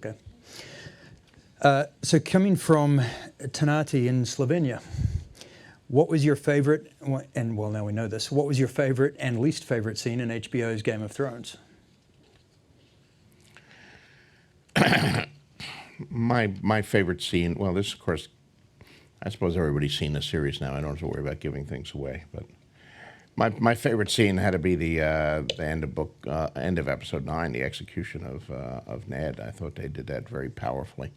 Okay. So coming from Ternate in Slovenia, what was your favorite, and well, now we know this, what was your favorite and least favorite scene in HBO's Game of Thrones? My favorite scene, well, this, of course, I suppose everybody's seen the series now. I don't have to worry about giving things away. But my favorite scene had to be the end of episode 9, the execution of Ned. I thought they did that very powerfully.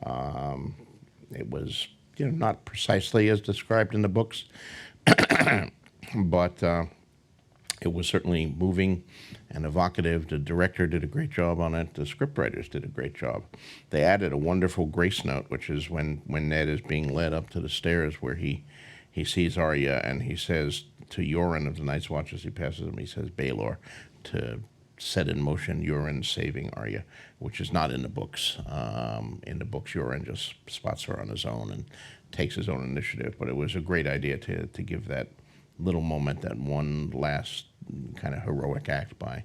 It was, not precisely as described in the books, but it was certainly moving and evocative. The director did a great job on it. The scriptwriters did a great job. They added a wonderful grace note, which is when Ned is being led up to the stairs where he sees Arya and he says to Yoren of the Night's Watch as he passes him, he says, Baelor, to set in motion Yoren saving Arya, which is not in the books. In the books, Yoren just spots her on his own and takes his own initiative. But it was a great idea to give that little moment, that one last kind of heroic act by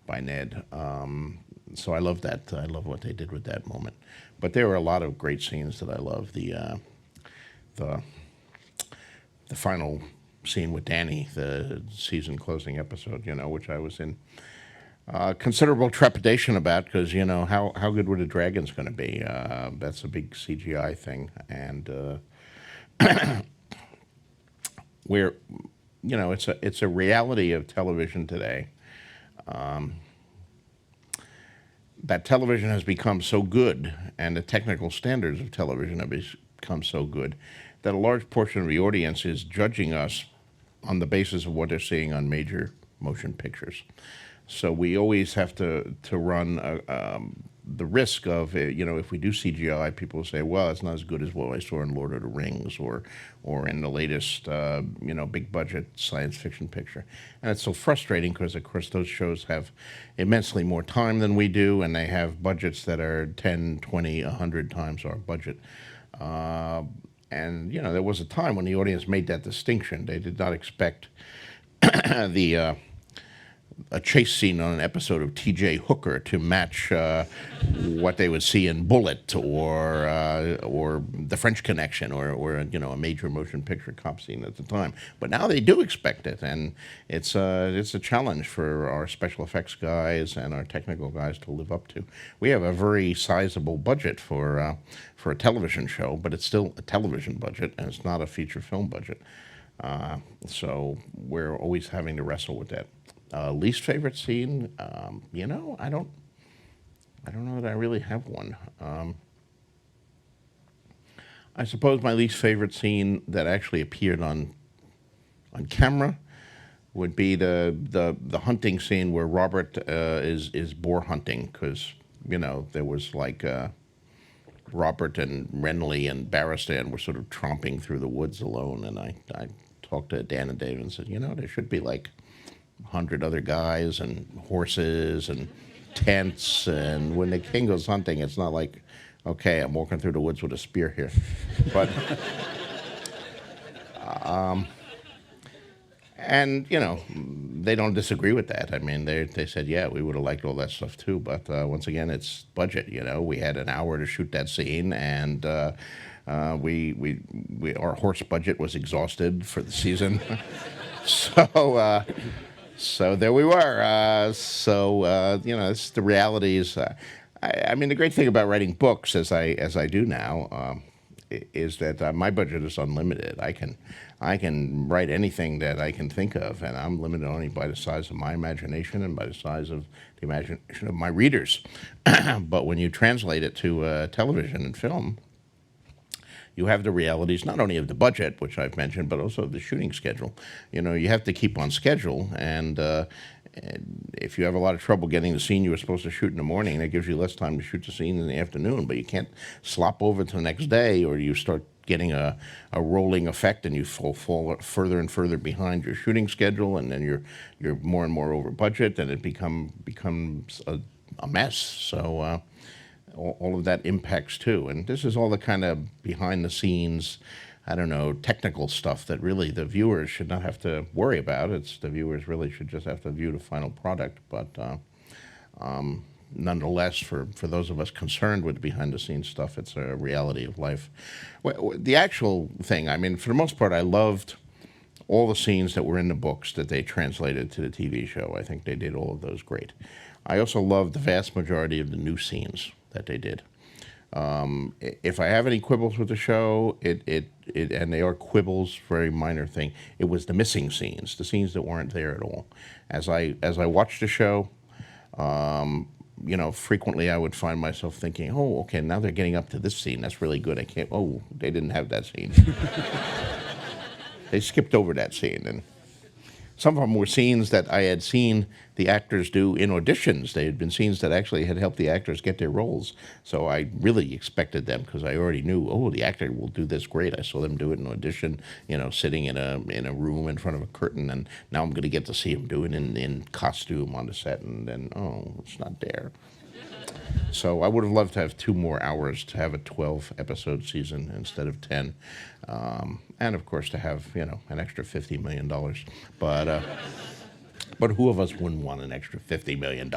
Ned. So I love that. I love what they did with that moment. But there were a lot of great scenes that I love. The final scene with Dany, the season closing episode, which I was in considerable trepidation about because, how good were the dragons going to be? That's a big CGI thing. And where, it's a reality of television today. That television has become so good, and the technical standards of television have become so good, that a large portion of the audience is judging us on the basis of what they're seeing on major motion pictures. So we always have to run the risk of, if we do CGI, people say, well, it's not as good as what I saw in Lord of the Rings or in the latest, big budget science fiction picture. And it's so frustrating because, of course, those shows have immensely more time than we do, and they have budgets that are 10, 20, 100 times our budget. And, there was a time when the audience made that distinction. They did not expect a chase scene on an episode of T.J. Hooker to match what they would see in Bullet or The French Connection or a major motion picture cop scene at the time. But now they do expect it, and it's a challenge for our special effects guys and our technical guys to live up to. We have a very sizable budget for a television show, but it's still a television budget, and it's not a feature film budget. So we're always having to wrestle with that. Least favorite scene, I don't know that I really have one. I suppose my least favorite scene that actually appeared on camera would be the hunting scene where Robert is boar hunting, because there was like Robert and Renly and Barristan were sort of tromping through the woods alone, and I talked to Dan and Dave and said, there should be like 100 other guys and horses and tents, and when the king goes hunting, it's not like, okay, I'm walking through the woods with a spear here. But and they don't disagree with that. I mean, they said, yeah, we would have liked all that stuff too, but once again, it's budget. We had an hour to shoot that scene, and our horse budget was exhausted for the season. So there we were. It's the realities. I mean, the great thing about writing books, as I do now, is that my budget is unlimited. I can write anything that I can think of, and I'm limited only by the size of my imagination and by the size of the imagination of my readers. But when you translate it to television and film, you have the realities not only of the budget, which I've mentioned, but also of the shooting schedule. You have to keep on schedule, and if you have a lot of trouble getting the scene you were supposed to shoot in the morning, that gives you less time to shoot the scene in the afternoon. But you can't slop over to the next day, or you start getting a rolling effect, and you fall further and further behind your shooting schedule, and then you're more and more over budget, and it becomes a mess. So. All of that impacts too. And this is all the kind of behind the scenes, technical stuff that really the viewers should not have to worry about. The viewers really should just have to view the final product. But nonetheless, for those of us concerned with behind-the-scenes stuff, it's a reality of life. The actual thing, I mean, for the most part, I loved all the scenes that were in the books that they translated to the TV show. I think they did all of those great. I also loved the vast majority of the new scenes that they did. If I have any quibbles with the show, and they are quibbles, very minor thing, it was the missing scenes, the scenes that weren't there at all. As I watched the show, frequently I would find myself thinking, oh, okay, now they're getting up to this scene. That's really good. They didn't have that scene. They skipped over that scene. And some of them were scenes that I had seen the actors do in auditions. They had been scenes that actually had helped the actors get their roles. So I really expected them, because I already knew, oh, the actor will do this great. I saw them do it in audition, sitting in a room in front of a curtain, and now I'm going to get to see him do it in costume on the set, and then, oh, it's not there. So I would have loved to have 2 more hours to have a 12-episode season instead of 10. And, of course, to have, an extra $50 million. But who of us wouldn't want an extra $50 million?